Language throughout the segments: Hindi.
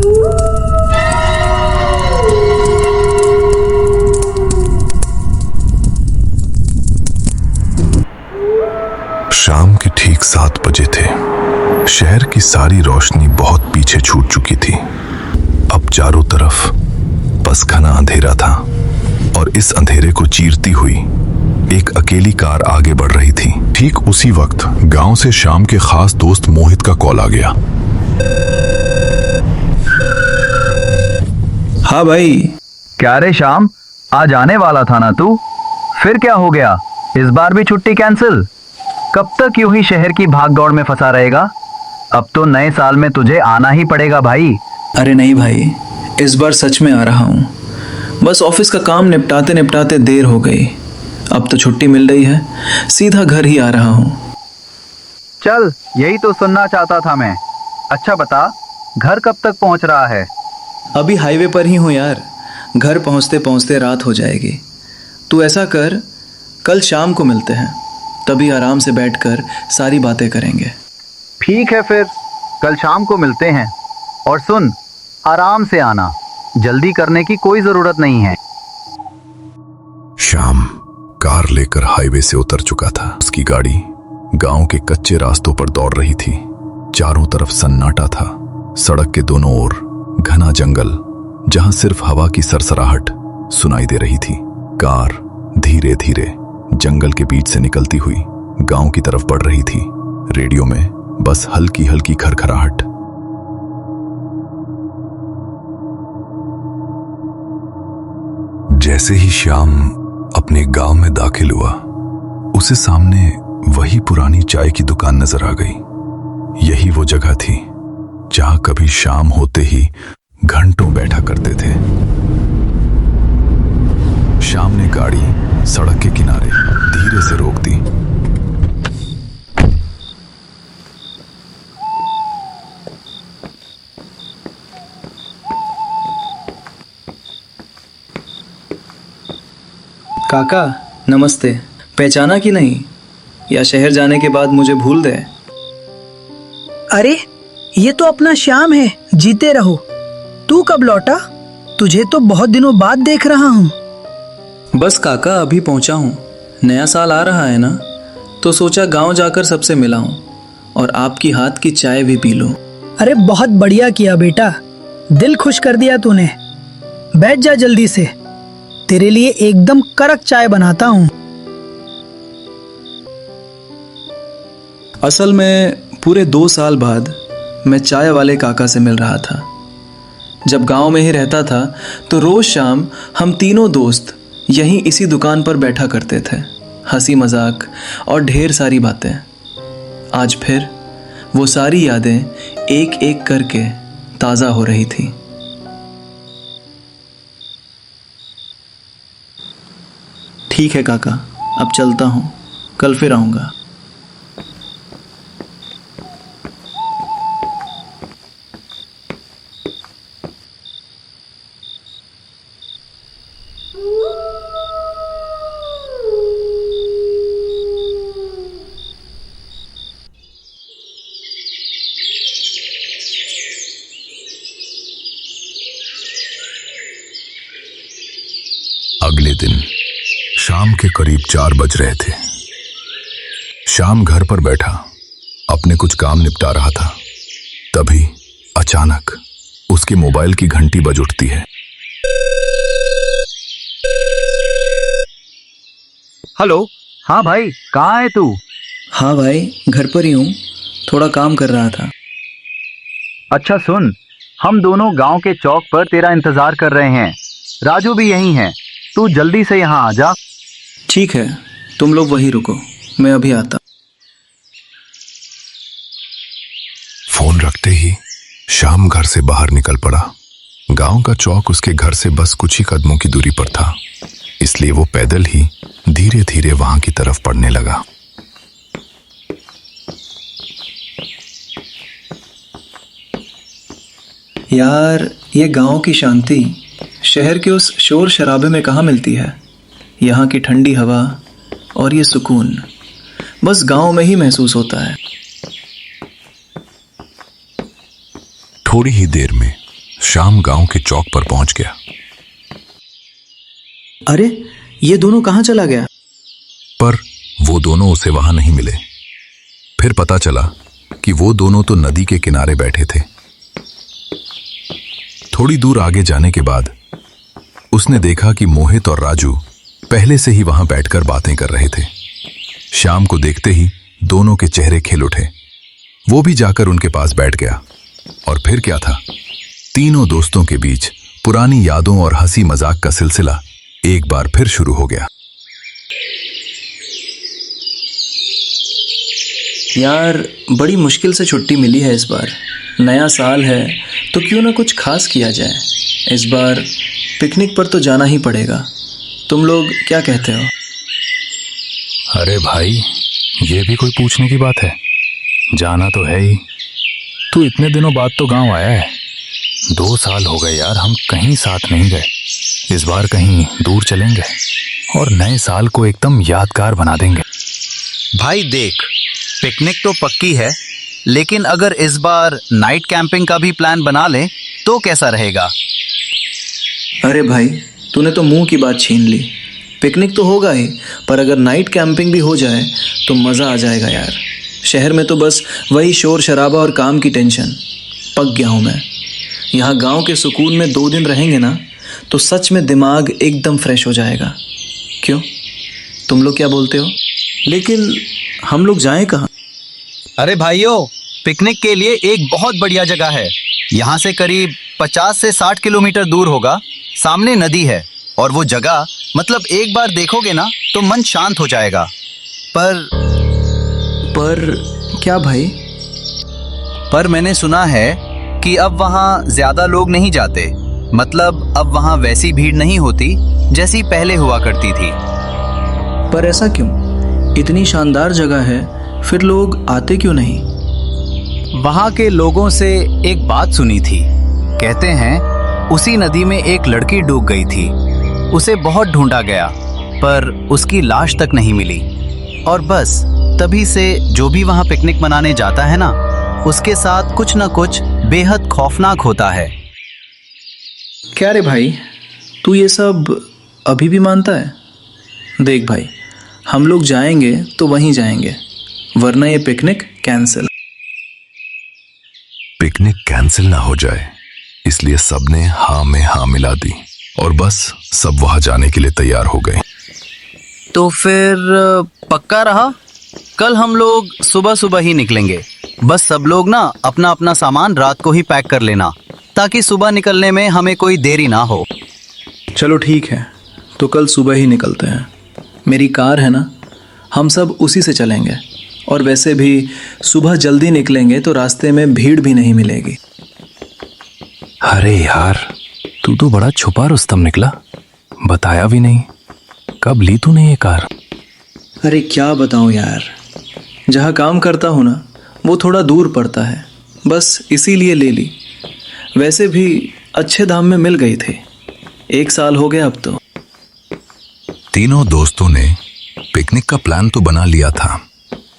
शाम के ठीक 7 बजे थे। शहर की सारी रोशनी बहुत पीछे छूट चुकी थी। अब चारों तरफ बस घना अंधेरा था और इस अंधेरे को चीरती हुई एक अकेली कार आगे बढ़ रही थी। ठीक उसी वक्त गांव से शाम के खास दोस्त मोहित का कॉल आ गया। हाँ भाई। क्या रे श्याम, आज आने वाला था ना तू? फिर क्या हो गया? इस बार भी छुट्टी कैंसिल? कब तक यूं ही शहर की भागदौड़ में फंसा रहेगा? अब तो नए साल में तुझे आना ही पड़ेगा भाई। अरे नहीं भाई, इस बार सच में आ रहा हूँ। बस ऑफिस का काम निपटाते निपटाते देर हो गई। अब तो छुट्टी मिल रही है, सीधा घर ही आ रहा हूँ। चल, यही तो सुनना चाहता था मैं। अच्छा बता, घर कब तक पहुंच रहा है? अभी हाईवे पर ही हूँ यार। घर पहुँचते पहुँचते रात हो जाएगी। तू ऐसा कर, कल शाम को मिलते हैं, तभी आराम से बैठकर सारी बातें करेंगे। ठीक है फिर, कल शाम को मिलते हैं। और सुन, आराम से आना, जल्दी करने की कोई जरूरत नहीं है। शाम कार लेकर हाईवे से उतर चुका था। उसकी गाड़ी गांव के कच्चे रास्तों पर दौड़ रही थी। चारों तरफ सन्नाटा था। सड़क के दोनों ओर घना जंगल, जहां सिर्फ हवा की सरसराहट सुनाई दे रही थी। कार धीरे धीरे जंगल के बीच से निकलती हुई गांव की तरफ बढ़ रही थी। रेडियो में बस हल्की हल्की खरखराहट। जैसे ही श्याम अपने गांव में दाखिल हुआ, उसे सामने वही पुरानी चाय की दुकान नजर आ गई। यही वो जगह थी जहां कभी शाम होते ही घंटों बैठा करते थे। शाम ने गाड़ी सड़क के किनारे धीरे से रोक दी। काका नमस्ते। पहचाना कि नहीं, या शहर जाने के बाद मुझे भूल गए? अरे ये तो अपना श्याम है। जीते रहो। तू कब लौटा? तुझे तो बहुत दिनों बाद देख रहा हूँ। बस काका अभी पहुंचा हूँ। नया साल आ रहा है ना, तो सोचा गांव जाकर सबसे मिला हूँ और आपकी हाथ की चाय भी पी लूं। अरे बहुत बढ़िया किया बेटा, दिल खुश कर दिया तूने। बैठ जा जल्दी से, तेरे लिए एकदम कड़क चाय बनाता हूँ। असल में पूरे 2 साल बाद मैं चाय वाले काका से मिल रहा था। जब गांव में ही रहता था तो रोज शाम हम तीनों दोस्त यहीं इसी दुकान पर बैठा करते थे। हंसी मजाक और ढेर सारी बातें। आज फिर वो सारी यादें एक एक करके ताज़ा हो रही थी। ठीक है काका, अब चलता हूँ, कल फिर आऊँगा। अगले दिन शाम के करीब 4 बज रहे थे। शाम घर पर बैठा अपने कुछ काम निपटा रहा था। तभी अचानक उसके मोबाइल की घंटी बज उठती है। हेलो। हाँ भाई, कहाँ है तू? हाँ भाई, घर पर ही हूँ, थोड़ा काम कर रहा था। अच्छा सुन, हम दोनों गांव के चौक पर तेरा इंतजार कर रहे हैं। राजू भी यहीं है, तू जल्दी से यहाँ आ जा। ठीक है, तुम लोग वहीं रुको, मैं अभी आता। फोन रखते ही शाम घर से बाहर निकल पड़ा। गांव का चौक उसके घर से बस कुछ ही कदमों की दूरी पर था, इसलिए वो पैदल ही धीरे धीरे वहां की तरफ बढ़ने लगा। यार, ये गांव की शांति शहर के उस शोर शराबे में कहाँ मिलती है। यहाँ की ठंडी हवा और ये सुकून बस गांव में ही महसूस होता है। थोड़ी ही देर में श्याम गांव के चौक पर पहुंच गया। अरे ये दोनों कहाँ चला गया? पर वो दोनों उसे वहां नहीं मिले। फिर पता चला कि वो दोनों तो नदी के किनारे बैठे थे। थोड़ी दूर आगे जाने के बाद उसने देखा कि मोहित और राजू पहले से ही वहां बैठकर बातें कर रहे थे। श्याम को देखते ही दोनों के चेहरे खिल उठे। वो भी जाकर उनके पास बैठ गया। और फिर क्या था, तीनों दोस्तों के बीच पुरानी यादों और हंसी मजाक का सिलसिला एक बार फिर शुरू हो गया। यार बड़ी मुश्किल से छुट्टी मिली है इस बार। नया साल है तो क्यों ना कुछ खास किया जाए। इस बार पिकनिक पर तो जाना ही पड़ेगा। तुम लोग क्या कहते हो? अरे भाई, ये भी कोई पूछने की बात है? जाना तो है ही। तू इतने दिनों बाद तो गांव आया है। 2 साल हो गए यार, हम कहीं साथ नहीं गए। इस बार कहीं दूर चलेंगे और नए साल को एकदम यादगार बना देंगे। भाई देख, पिकनिक तो पक्की है, लेकिन अगर इस बार नाइट कैंपिंग का भी प्लान बना लें तो कैसा रहेगा? अरे भाई, तूने तो मुंह की बात छीन ली। पिकनिक तो होगा ही, पर अगर नाइट कैंपिंग भी हो जाए तो मज़ा आ जाएगा यार। शहर में तो बस वही शोर शराबा और काम की टेंशन। पक गया हूँ मैं। यहाँ गांव के सुकून में 2 दिन रहेंगे ना तो सच में दिमाग एकदम फ्रेश हो जाएगा। क्यों, तुम लोग क्या बोलते हो? लेकिन हम लोग जाएं कहाँ? अरे भाइयों, पिकनिक के लिए एक बहुत बढ़िया जगह है। यहाँ से करीब 50 से 60 किलोमीटर दूर होगा। सामने नदी है और वो जगह मतलब एक बार देखोगे ना तो मन शांत हो जाएगा। पर क्या भाई? पर मैंने सुना है कि अब वहाँ ज्यादा लोग नहीं जाते। मतलब अब वहाँ वैसी भीड़ नहीं होती जैसी पहले हुआ करती थी। पर ऐसा क्यों? इतनी शानदार जगह है, फिर लोग आते क्यों नहीं? वहाँ के लोगों से एक बात सुनी थी। कहते हैं उसी नदी में एक लड़की डूब गई थी। उसे बहुत ढूंढा गया पर उसकी लाश तक नहीं मिली। और बस तभी से जो भी वहाँ पिकनिक मनाने जाता है ना, उसके साथ कुछ ना कुछ बेहद खौफनाक होता है। क्या रे भाई, तू ये सब अभी भी मानता है? देख भाई, हम लोग जाएंगे तो वहीं जाएंगे, वरना ये पिकनिक कैंसिल। पिकनिक कैंसिल ना हो जाए इसलिए सबने हाँ में हाँ मिला दी और बस सब वहां जाने के लिए तैयार हो गए। तो फिर पक्का रहा, कल हम लोग सुबह सुबह ही निकलेंगे। बस सब लोग ना अपना अपना सामान रात को ही पैक कर लेना, ताकि सुबह निकलने में हमें कोई देरी ना हो। चलो ठीक है, तो कल सुबह ही निकलते हैं। मेरी कार है ना, हम सब उसी से चलेंगे। और वैसे भी सुबह जल्दी निकलेंगे तो रास्ते में भीड़ भी नहीं मिलेगी। अरे यार, तू तो बड़ा छुपा रुस्तम निकला। बताया भी नहीं। कब ली तूने ये कार? अरे क्या बताऊं यार, जहाँ काम करता हूँ ना वो थोड़ा दूर पड़ता है, बस इसीलिए ले ली। वैसे भी अच्छे दाम में मिल गई थी। 1 साल हो गया अब तो। तीनों दोस्तों ने पिकनिक का प्लान तो बना लिया था,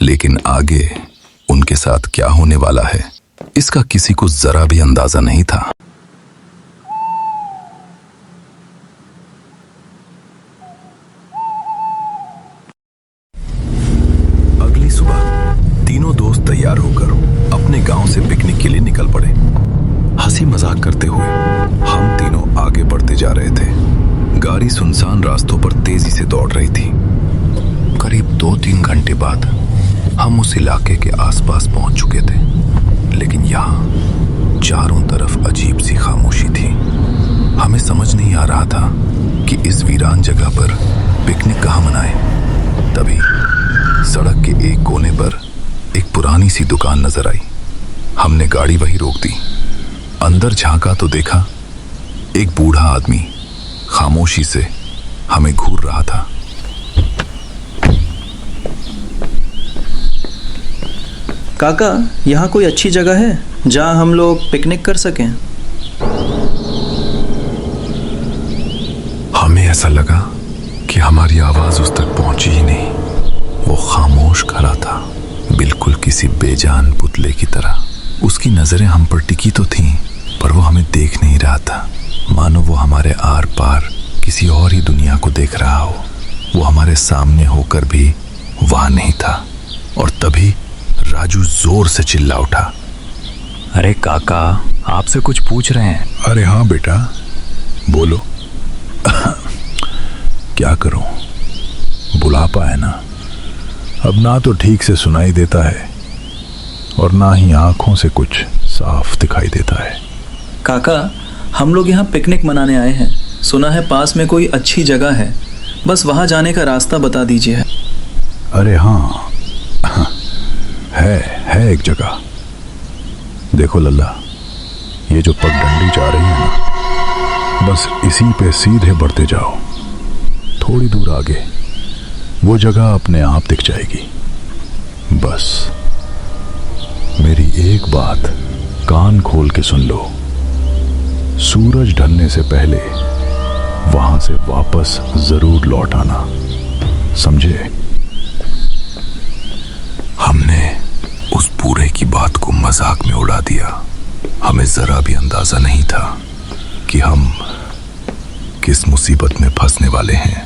लेकिन आगे उनके साथ क्या होने वाला है इसका किसी को जरा भी अंदाजा नहीं था। अगली सुबह तीनों दोस्त तैयार होकर अपने गांव से पिकनिक के लिए निकल पड़े। हंसी मजाक करते हुए हम तीनों आगे बढ़ते जा रहे थे। गाड़ी सुनसान रास्तों पर तेजी से दौड़ रही थी। करीब 2-3 घंटे बाद हम उस इलाके के आसपास पहुंच चुके थे, लेकिन यहाँ चारों तरफ अजीब सी खामोशी थी। हमें समझ नहीं आ रहा था कि इस वीरान जगह पर पिकनिक कहाँ मनाएं। तभी सड़क के एक कोने पर एक पुरानी सी दुकान नजर आई। हमने गाड़ी वहीं रोक दी। अंदर झांका तो देखा एक बूढ़ा आदमी खामोशी से हमें घूर रहा था। काका, यहाँ कोई अच्छी जगह है जहाँ हम लोग पिकनिक कर सकें? हमें ऐसा लगा कि हमारी आवाज उस तक पहुंची ही नहीं। वो खामोश खड़ा था, बिल्कुल किसी बेजान पुतले की तरह। उसकी नजरें हम पर टिकी तो थीं, पर वो हमें देख नहीं रहा था, मानो वो हमारे आर पार किसी और ही दुनिया को देख रहा हो। वो हमारे सामने होकर भी वहां नहीं था। और तभी राजू जोर से चिल्ला उठा, अरे काका, आपसे कुछ पूछ रहे हैं। अरे हाँ बेटा, बोलो। क्या करूं, बुढ़ापा है ना, अब ना तो ठीक से सुनाई देता है और ना ही आंखों से कुछ साफ दिखाई देता है। काका, हम लोग यहाँ पिकनिक मनाने आए हैं। सुना है पास में कोई अच्छी जगह है, बस वहाँ जाने का रास्ता बता दीजिए। अरे हाँ, है एक जगह। देखो लल्ला, ये जो पगडंडी जा रही है ना, बस इसी पे सीधे बढ़ते जाओ। थोड़ी दूर आगे वो जगह अपने आप दिख जाएगी। बस मेरी एक बात कान खोल के सुन लो, सूरज ढलने से पहले वहां से वापस जरूर लौट आना, समझे? हमने उस पूरे की बात को मजाक में उड़ा दिया। हमें जरा भी अंदाजा नहीं था कि हम किस मुसीबत में फंसने वाले हैं।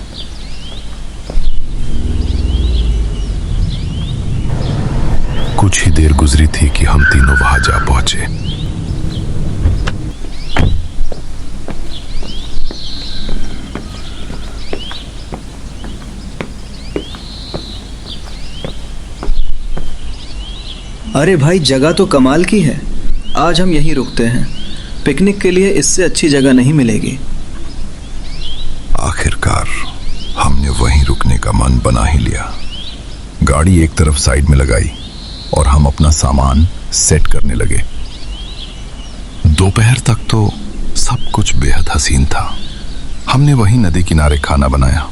कुछ ही देर गुजरी थी कि हम तीनों वहां जा पहुंचे। अरे भाई, जगह तो कमाल की है। आज हम यहीं रुकते हैं। पिकनिक के लिए इससे अच्छी जगह नहीं मिलेगी। आखिरकार हमने वहीं रुकने का मन बना ही लिया। गाड़ी एक तरफ साइड में लगाई और हम अपना सामान सेट करने लगे। दोपहर तक तो सब कुछ बेहद हसीन था। हमने वहीं नदी किनारे खाना बनाया,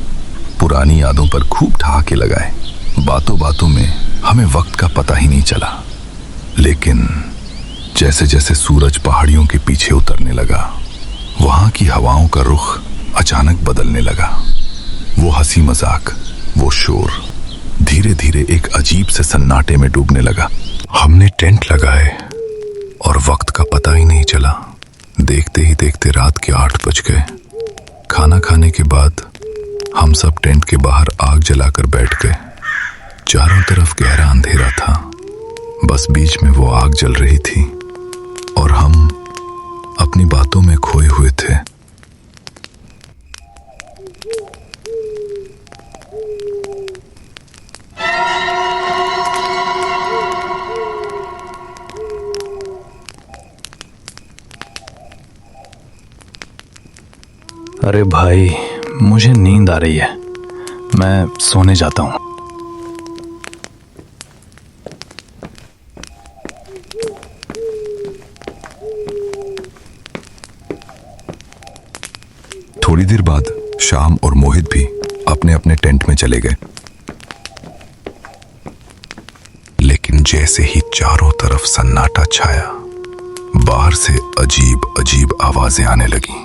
पुरानी यादों पर खूब ठहाके लगाए। बातों बातों में हमें वक्त का पता ही नहीं चला। लेकिन जैसे जैसे सूरज पहाड़ियों के पीछे उतरने लगा, वहां की हवाओं का रुख अचानक बदलने लगा। वो हंसी मजाक, वो शोर धीरे धीरे एक अजीब से सन्नाटे में डूबने लगा। हमने टेंट लगाए और वक्त का पता ही नहीं चला। देखते ही देखते रात के 8 बज गए। खाना खाने के बाद हम सब टेंट के बाहर आग जलाकर बैठ गए। चारों तरफ गहरा अंधेरा था, बस बीच में वो आग जल रही थी और हम अपनी बातों में खोए हुए थे। अरे भाई, मुझे नींद आ रही है, मैं सोने जाता हूँ। थोड़ी देर बाद श्याम और मोहित भी अपने अपने टेंट में चले गए। लेकिन जैसे ही चारों तरफ सन्नाटा छाया, बाहर से अजीब अजीब आवाजें आने लगी।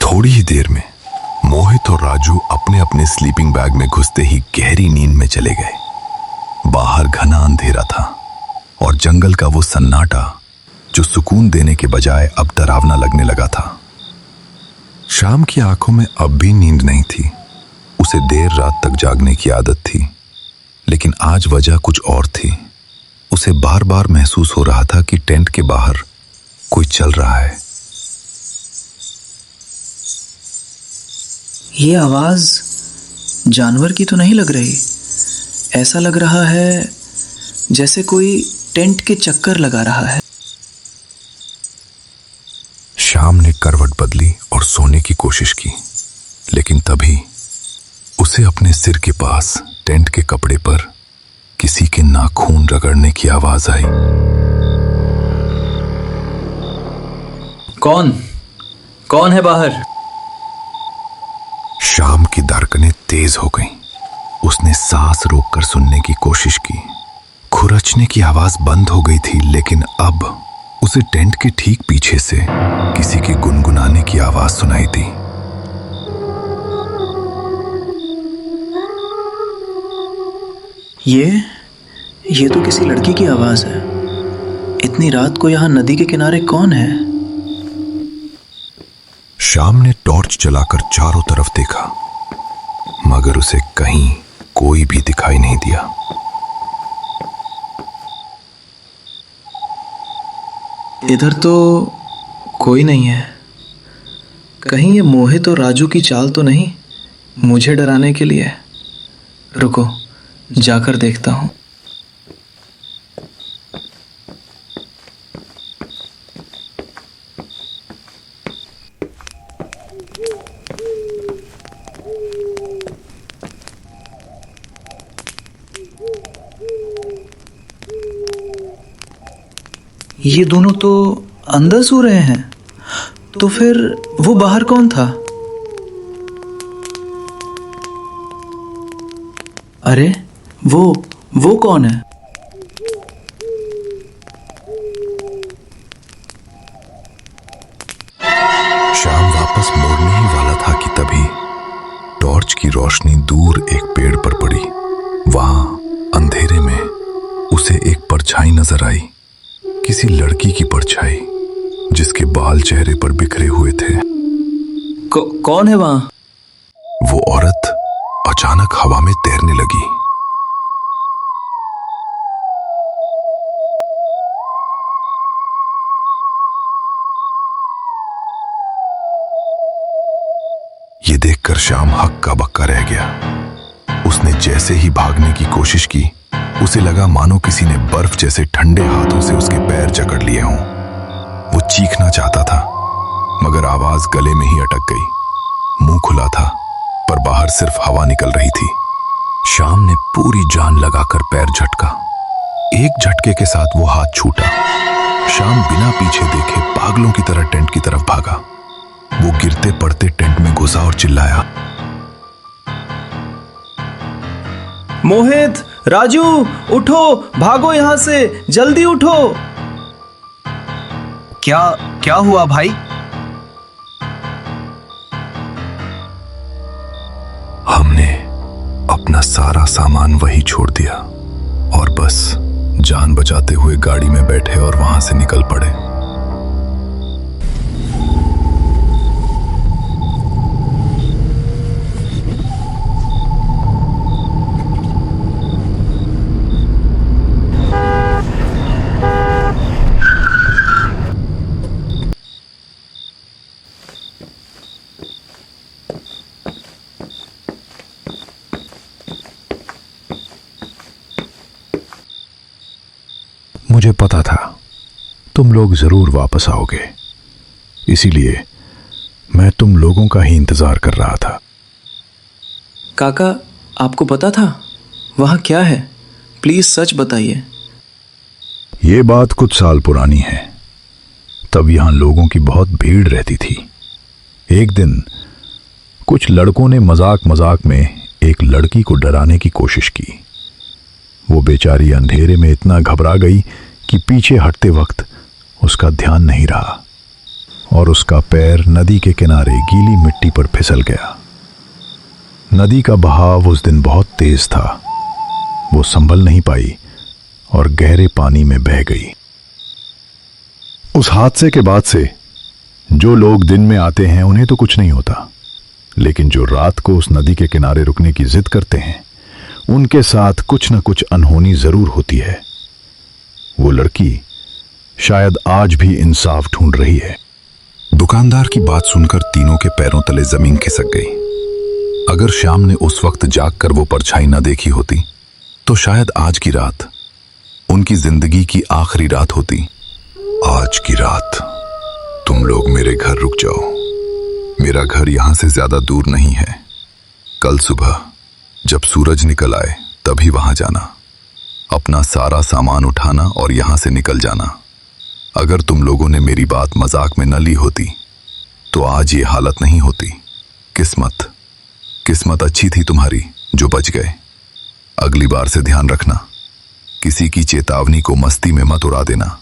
थोड़ी ही देर में मोहित और राजू अपने अपने स्लीपिंग बैग में घुसते ही गहरी नींद में चले गए। बाहर घना अंधेरा था और जंगल का वो सन्नाटा जो सुकून देने के बजाय अब डरावना लगने लगा था। शाम की आंखों में अब भी नींद नहीं थी। उसे देर रात तक जागने की आदत थी, लेकिन आज वजह कुछ और थी। उसे बार बार महसूस हो रहा था कि टेंट के बाहर कोई चल रहा है। ये आवाज जानवर की तो नहीं लग रही। ऐसा लग रहा है जैसे कोई टेंट के चक्कर लगा रहा है। शाम ने करवट बदली और सोने की कोशिश की, लेकिन तभी उसे अपने सिर के पास टेंट के कपड़े पर किसी के नाखून रगड़ने की आवाज आई। कौन है बाहर? शाम की धड़कनें तेज हो गईं। उसने सांस रोककर सुनने की कोशिश की। खुरचने की आवाज बंद हो गई थी, लेकिन अब उसे टेंट के ठीक पीछे से किसी के गुनगुनाने की आवाज सुनाई दी। ये तो किसी लड़की की आवाज है। इतनी रात को यहाँ नदी के किनारे कौन है? श्याम ने टॉर्च जलाकर चारों तरफ देखा, मगर उसे कहीं कोई भी दिखाई नहीं दिया। इधर तो कोई नहीं है। कहीं ये मोहित और राजू की चाल तो नहीं, मुझे डराने के लिए? रुको, जाकर देखता हूं। ये दोनों तो अंदर सो रहे हैं, तो फिर वो बाहर कौन था? अरे वो कौन है? श्याम वापस मोड़ने ही वाला था कि तभी टॉर्च की रोशनी दूर एक पेड़ पर पड़ी। वहां अंधेरे में उसे एक परछाई नजर आई, किसी लड़की की परछाई जिसके बाल चेहरे पर बिखरे हुए थे। कौन है वहां? वो औरत अचानक हवा में तैरने लगी। ये देखकर श्याम हक्का बक्का रह गया। उसने जैसे ही भागने की कोशिश की, उसे लगा मानो किसी ने बर्फ जैसे ठंडे हाथों से उसके पैर जकड़ लिए हों। वो चीखना चाहता था, मगर आवाज गले में ही अटक गई। मुंह खुला था, पर बाहर सिर्फ हवा निकल रही थी। श्याम ने पूरी जान लगाकर पैर झटका। एक झटके के साथ वो हाथ छूटा। श्याम बिना पीछे देखे पागलों की तरह टेंट की तरफ भागा। वो गिरते पड़ते टेंट में घुसा और चिल्लाया, मोहित, राजू, उठो, भागो यहां से, जल्दी उठो। क्या हुआ भाई? हमने अपना सारा सामान वही छोड़ दिया और बस जान बचाते हुए गाड़ी में बैठे और वहां से निकल पड़े। मुझे पता था तुम लोग जरूर वापस आओगे, इसीलिए मैं तुम लोगों का ही इंतजार कर रहा था। काका, आपको पता था वहां क्या है? प्लीज सच बताइए। ये बात कुछ साल पुरानी है। तब यहां लोगों की बहुत भीड़ रहती थी। एक दिन कुछ लड़कों ने मजाक मजाक में एक लड़की को डराने की कोशिश की। वो बेचारी अंधेरे में इतना घबरा गई कि पीछे हटते वक्त उसका ध्यान नहीं रहा और उसका पैर नदी के किनारे गीली मिट्टी पर फिसल गया। नदी का बहाव उस दिन बहुत तेज था। वो संभल नहीं पाई और गहरे पानी में बह गई। उस हादसे के बाद से जो लोग दिन में आते हैं उन्हें तो कुछ नहीं होता, लेकिन जो रात को उस नदी के किनारे रुकने की जिद करते हैं उनके साथ कुछ न कुछ अनहोनी जरूर होती है। वो लड़की शायद आज भी इंसाफ ढूंढ रही है। दुकानदार की बात सुनकर तीनों के पैरों तले जमीन खिसक गई। अगर श्याम ने उस वक्त जागकर वो परछाई न देखी होती तो शायद आज की रात उनकी जिंदगी की आखिरी रात होती। आज की रात तुम लोग मेरे घर रुक जाओ। मेरा घर यहां से ज्यादा दूर नहीं है। कल सुबह जब सूरज निकल आए तभी वहां जाना, अपना सारा सामान उठाना और यहां से निकल जाना। अगर तुम लोगों ने मेरी बात मजाक में न ली होती तो आज ये हालत नहीं होती। किस्मत अच्छी थी तुम्हारी जो बच गए। अगली बार से ध्यान रखना, किसी की चेतावनी को मस्ती में मत उड़ा देना।